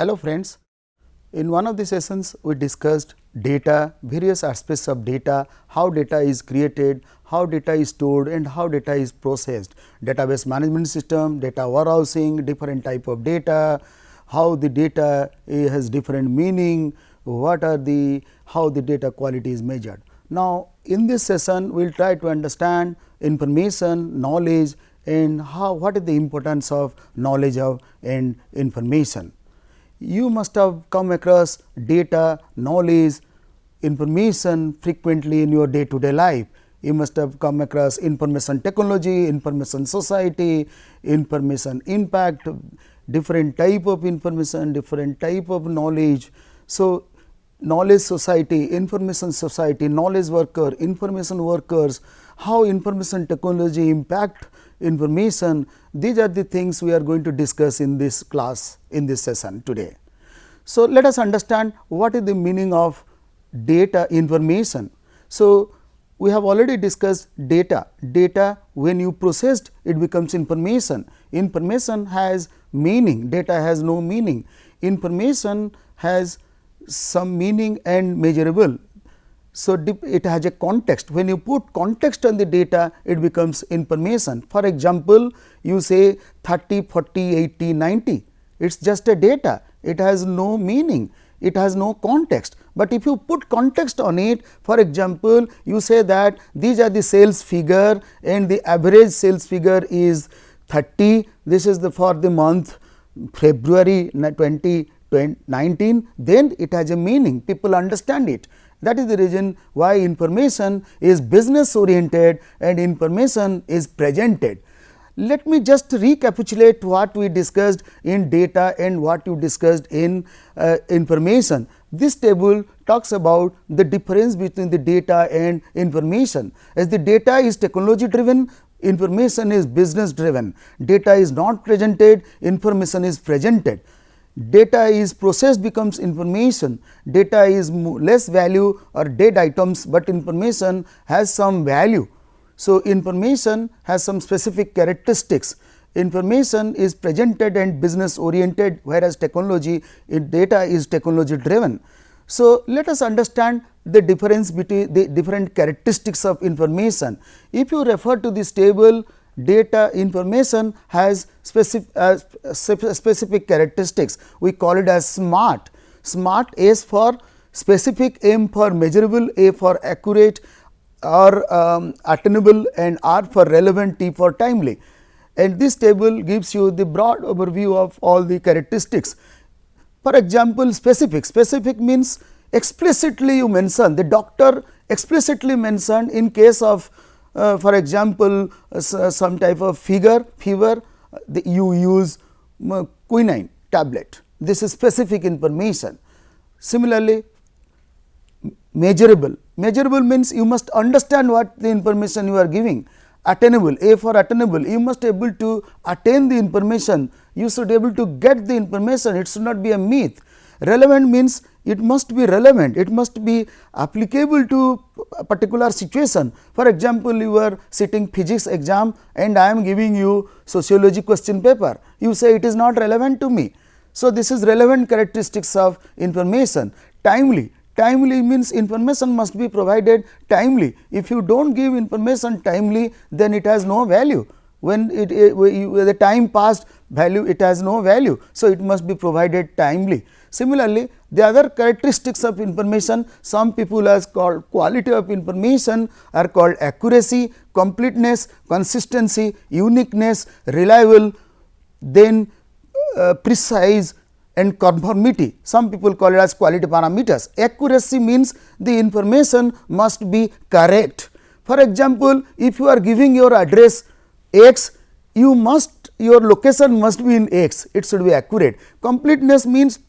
Hello friends, in one of the sessions we discussed data, various aspects of data, how data is created, how data is stored and how data is processed, database management system, data warehousing, different type of data, how the data has different meaning, what are the, how the data quality is measured. Now, in this session we will try to understand information, knowledge and how, what is the importance of knowledge of and information. You must have come across data, knowledge, information frequently in your day to day life. You must have come across information technology, information society, information impact, different type of information, different type of knowledge. So, knowledge society, information society, knowledge worker, information workers, how information technology impact information, these are the things we are going to discuss in this class, in this session today. So, let us understand what is the meaning of data information. So, we have already discussed data. Data, when you processed, it becomes information. Information has meaning, data has no meaning. Information has some meaning and measurable. So, it has a context. When you put context on the data, it becomes information. For example, you say 30, 40, 80, 90, it is just a data, it has no meaning, it has no context. But if you put context on it, for example, you say that these are the sales figure and the average sales figure is 30, this is the for the month February 2019, then it has a meaning, people understand it. That is the reason why information is business oriented and information is presented. Let me just recapitulate what we discussed in data and what you discussed in information. This table talks about the difference between the data and information. As the data is technology driven, information is business driven. Data is not presented, information is presented. Data is processed becomes information, data is less value or dead items, but information has some value. So, information has some specific characteristics, information is presented and business oriented, whereas technology data is technology driven. So, let us understand the difference between the different characteristics of information. If you refer to this table, data information has specific characteristics, we call it as SMART. SMART, S for specific, M for measurable, A for accurate, or attainable and R for relevant, T for timely. And this table gives you the broad overview of all the characteristics. For example, specific. Specific means explicitly you mention, the doctor explicitly mentioned in case of for example, some type of fever, you use quinine tablet. This is specific information. Similarly, measurable. Measurable means you must understand what the information you are giving. Attainable, A for attainable, you must able to attain the information, you should able to get the information, it should not be a myth. Relevant means it must be relevant, it must be applicable to a particular situation. For example, you are sitting physics exam and I am giving you sociology question paper, you say it is not relevant to me. So, this is relevant characteristics of information. Timely. Timely means information must be provided timely. If you do not give information timely, then it has no value. When the time passed, value, it has no value. So, it must be provided timely. Similarly, the other characteristics of information, some people has called quality of information are called accuracy, completeness, consistency, uniqueness, reliable, then precise and conformity. Some people call it as quality parameters. Accuracy means the information must be correct. For example, if you are giving your address X, you must, your location must be in X, it should be accurate. Completeness means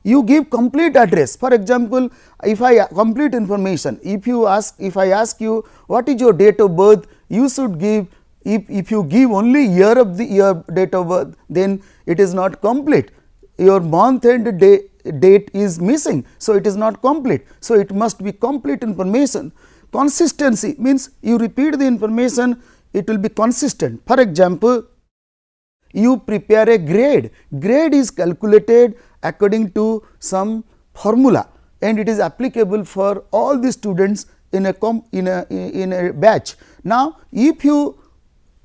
you give complete address. For example, if I complete information, if I ask you what is your date of birth, you should give, if you give only year of the year date of birth, then it is not complete. Your month and date is missing. So, it is not complete. So, it must be complete information. Consistency means you repeat the information, it will be consistent. For example, You prepare a grade. Grade is calculated according to some formula, and it is applicable for all the students in a batch. Now, if you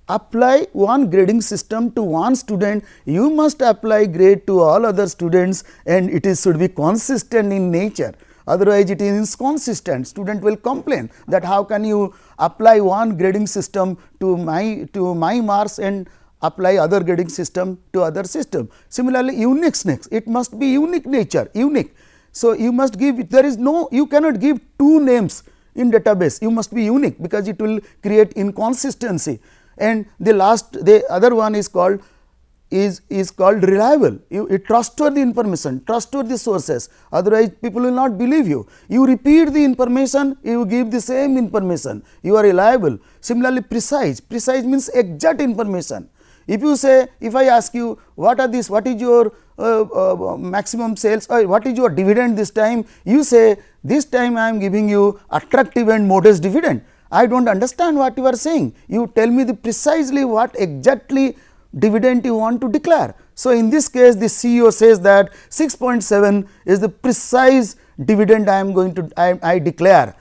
apply one grading system to one student, you must apply grade to all other students, and it is should be consistent in nature. Otherwise, it is inconsistent. Student will complain that how can you apply one grading system to my marks and apply other grading system to other system. Similarly, uniqueness, it must be unique nature, unique. So, you must give, there is no, you cannot give two names in database, you must be unique, because it will create inconsistency. And the other one is called reliable. It trustworthy information, trustworthy sources, otherwise people will not believe you. You repeat the information, you give the same information, you are reliable. Similarly, precise means exact information. If you say, if I ask you what is your maximum sales, or what is your dividend this time, you say this time I am giving you attractive and modest dividend. I do not understand what you are saying. You tell me precisely what exactly dividend you want to declare. So, in this case the CEO says that 6.7 is the precise dividend I declare.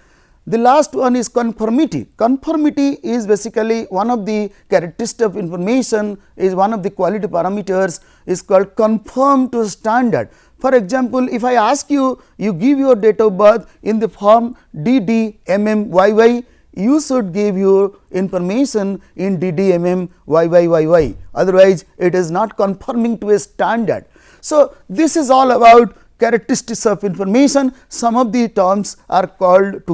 The last one is conformity. Conformity is basically one of the characteristics of information, is one of the quality parameters, is called conform to standard. For example, if I ask you, you give your date of birth in the form DDMMYY, you should give your information in DDMMYYYY, otherwise it is not conforming to a standard. So, this is all about characteristics of information. Some of the terms are called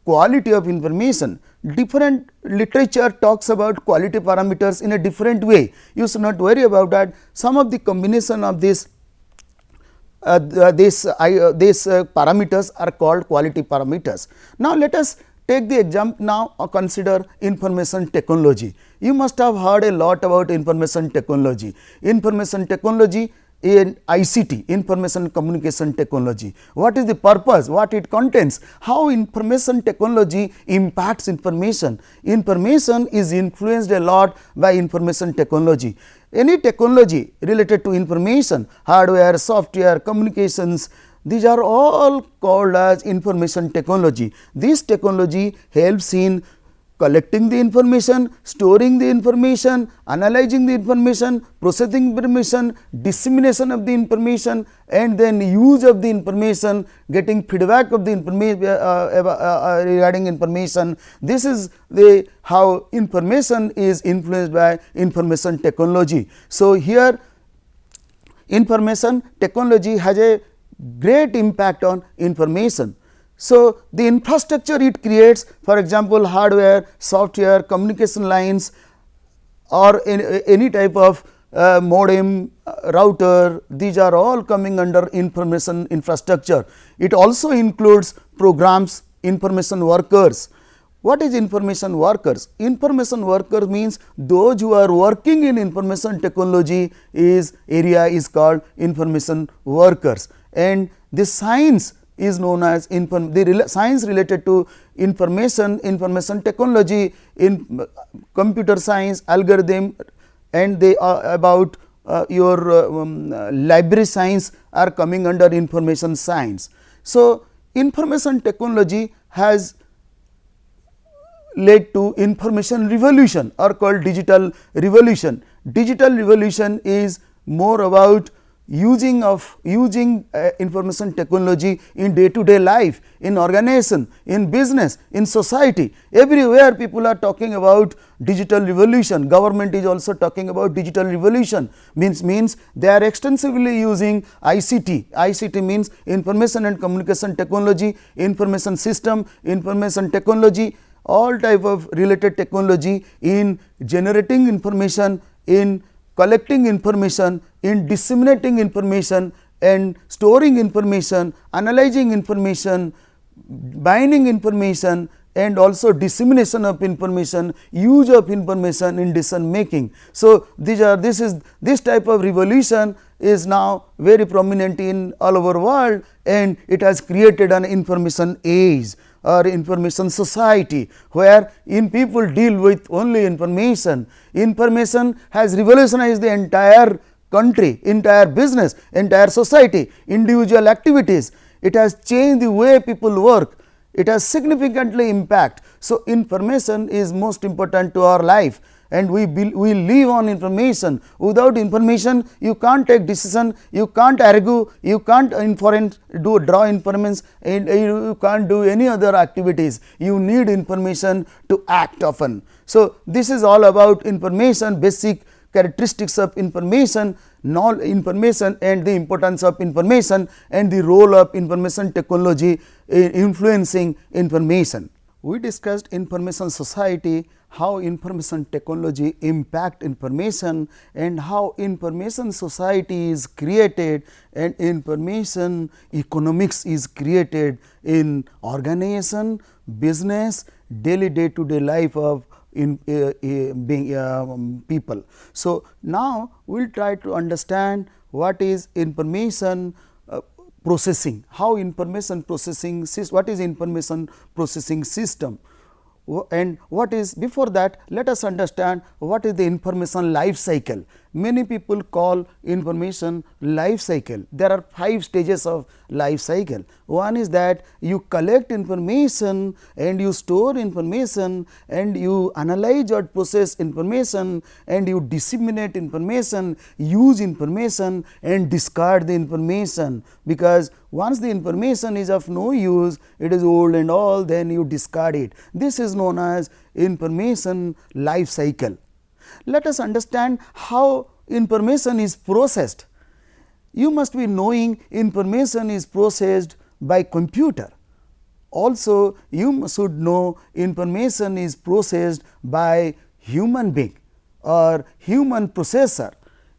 quality of information. Different literature talks about quality parameters in a different way. You should not worry about that. Some of the combination of these parameters are called quality parameters. Now, let us take the example now, consider information technology. You must have heard a lot about information technology. Information technology in ICT, information communication technology. What is the purpose, what it contains, how information technology impacts information. Information is influenced a lot by information technology. Any technology related to information, hardware, software, communications, these are all called as information technology. This technology helps in collecting the information, storing the information, analyzing the information, processing information, dissemination of the information, and then use of the information, getting feedback of the information regarding information. This is how information is influenced by information technology. So, here information technology has a great impact on information. So, the infrastructure it creates, for example, hardware, software, communication lines, or any type of modem, router, these are all coming under information infrastructure. It also includes programs, information workers. What is information workers? Information worker means those who are working in information technology area is called information workers, and the science is known as science related to information technology, in computer science, algorithm, and they are about your library science are coming under information science. So, information technology has led to information revolution or called digital revolution. Digital revolution is more about using information technology in day to day life, in organization, in business, in society. Everywhere people are talking about digital revolution. Government is also talking about digital revolution, means they are extensively using ICT. ICT means information and communication technology, information system, information technology, all type of related technology in generating information, in collecting information, in disseminating information, and storing information, analyzing information, binding information, and also dissemination of information, use of information in decision making. So, this type of revolution is now very prominent in all over world, and it has created an information age. or information society, where in people deal with only information. Information has revolutionized the entire country, entire business, entire society, individual activities. It has changed the way people work. It has significantly impact. So, information is most important to our life, and we live on information. Without information, you can't take decision, you can't argue, you can't draw inference, and you can't do any other activities. You need information to act often. So, this is all about information, basic characteristics of information, information and the importance of information, and the role of information technology in influencing information. We discussed information society, how information technology impact information, and how information society is created and information economics is created in organization, business, daily day-to-day life of people. So, now we will try to understand what is information processing, how information processing, what is information processing system, and what is, before that let us understand what is the information life cycle. Many people call information life cycle. There are 5 stages of life cycle. One is that you collect information and you store information and you analyze or process information and you disseminate information, use information and discard the information, because once the information is of no use, it is old and all, then you discard it. This is known as information life cycle. Let us understand how information is processed. You must be knowing information is processed by computer. Also, you should know information is processed by human being or human processor.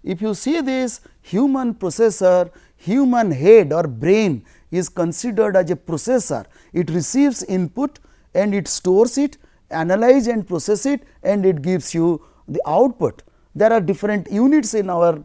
If you see this human processor, human head or brain is considered as a processor. It receives input and it stores it, analyze and process it, and it gives you the output. There are different units in our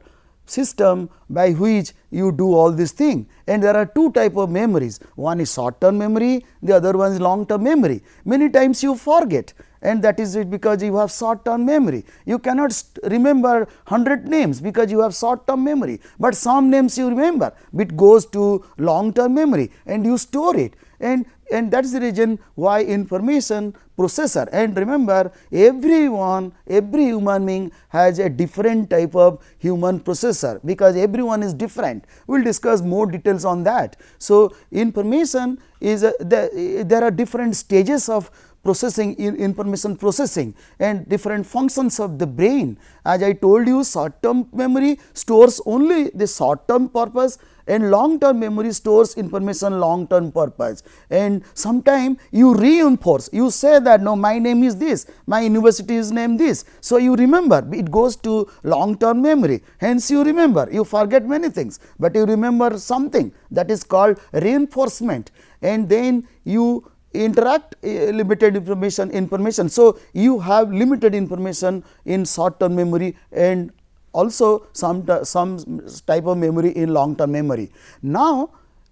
system by which you do all these things, and there are 2 type of memories. One is short term memory, the other one is long term memory. Many times you forget, and that is because you have short term memory. You cannot remember 100 names because you have short term memory, but some names you remember. It goes to long term memory and you store it, and that is the reason why information processor. And remember, every human being has a different type of human processor, because everyone is different. We will discuss more details on that. So, information is there are different stages of processing, information processing, and different functions of the brain. As I told you, short term memory stores only the short term purpose, and long term memory stores information long term purpose. And sometime you reinforce, you say that no, my name is this, my university is named this. So, you remember, it goes to long term memory, hence you remember. You forget many things, but you remember something, that is called reinforcement, and then you interact limited information. So, you have limited information in short term memory and also some type of memory in long term memory. Now,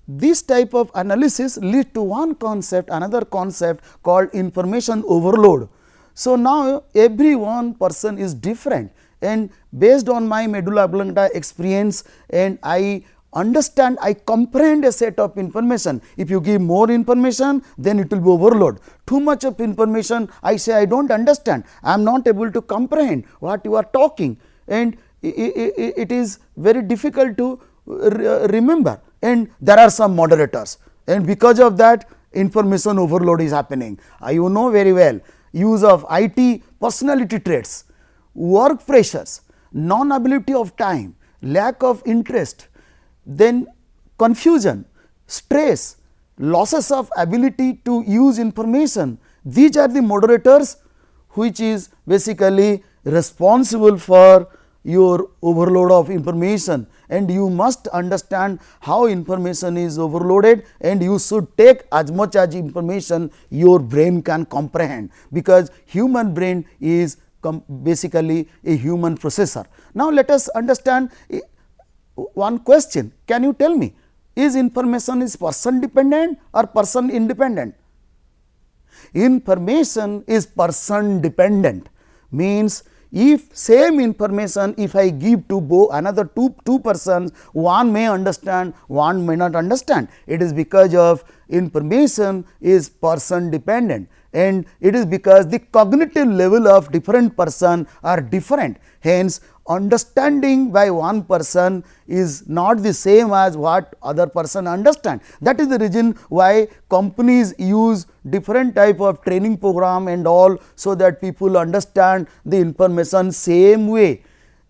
this type of analysis lead to one concept, another concept called information overload. So, now every one person is different, and based on my medulla oblongata experience, and I understand, I comprehend a set of information. If you give more information, then it will be overload. Too much of information, I say I do not understand, I am not able to comprehend what you are talking, and it is very difficult to remember, and there are some moderators, and because of that information overload is happening. You know very well, use of IT personality traits, work pressures, non-ability of time, lack of interest, then confusion, stress, losses of ability to use information. These are the moderators which is basically responsible for your overload of information, and you must understand how information is overloaded, and you should take as much as information your brain can comprehend, because human brain is basically a human processor. Now, let us understand one question. Can you tell me, is information is person dependent or person independent? Information is person dependent, means if same information if I give to another two persons, one may understand, one may not understand. It is because of information is person dependent, and it is because the cognitive level of different person are different. Hence, understanding by one person is not the same as what other person understand. That is the reason why companies use different type of training program and all, so that people understand the information same way,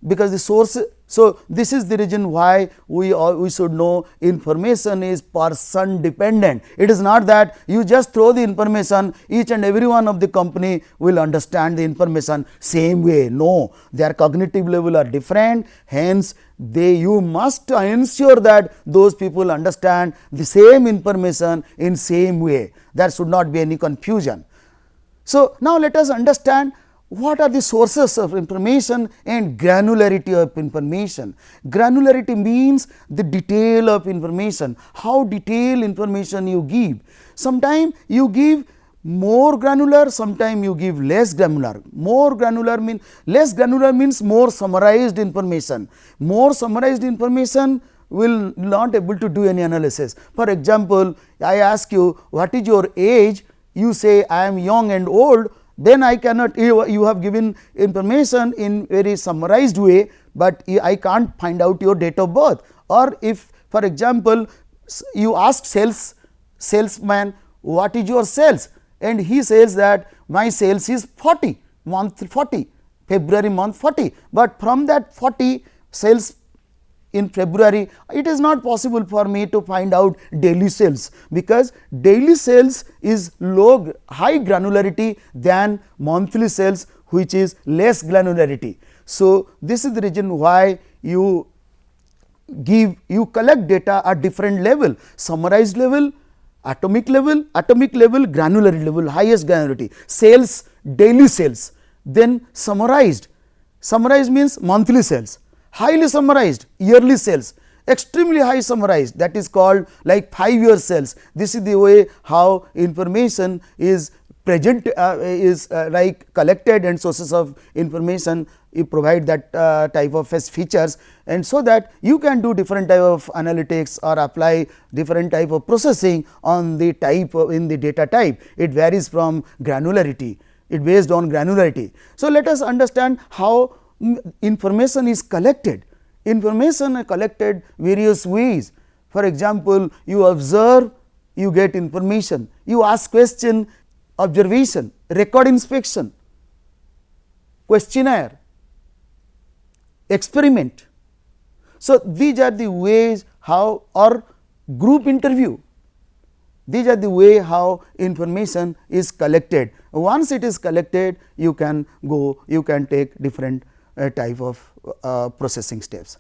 because the source. So, this is the reason why we should know information is person dependent. It is not that you just throw the information, each and every one of the company will understand the information same way. No, their cognitive level are different. Hence, you must ensure that those people understand the same information in same way. There should not be any confusion. So, now let us understand what are the sources of information and granularity of information. Granularity means the detail of information, how detailed information you give. Sometimes you give more granular, sometimes you give less granular. More granular means, less granular means more summarized information. More summarized information will not able to do any analysis. For example, I ask you what is your age, you say I am young and old, then I cannot, you have given information in very summarized way, but I can't find out your date of birth. Or if for example, you ask salesman what is your sales, and he says that my sales is 40, month 40, February month 40, but from that 40 sales in February, it is not possible for me to find out daily sales, because daily sales is high granularity than monthly sales, which is less granularity. So, this is the reason why you collect data at different level, summarized level, atomic level, granular level, highest granularity, sales, daily sales, then summarized means monthly sales, highly summarized yearly sales, extremely high summarized, that is called like 5-year sales. This is the way how information is present, like collected, and sources of information you provide that type of features, and so that you can do different type of analytics or apply different type of processing on the type in the data type. It varies from granularity, it based on granularity. So, let us understand how information is collected. Information are collected various ways. For example, you observe, you get information, you ask question, observation, record inspection, questionnaire, experiment. So, these are the ways how, or group interview, these are the way how information is collected. Once it is collected, you can take different type of processing steps.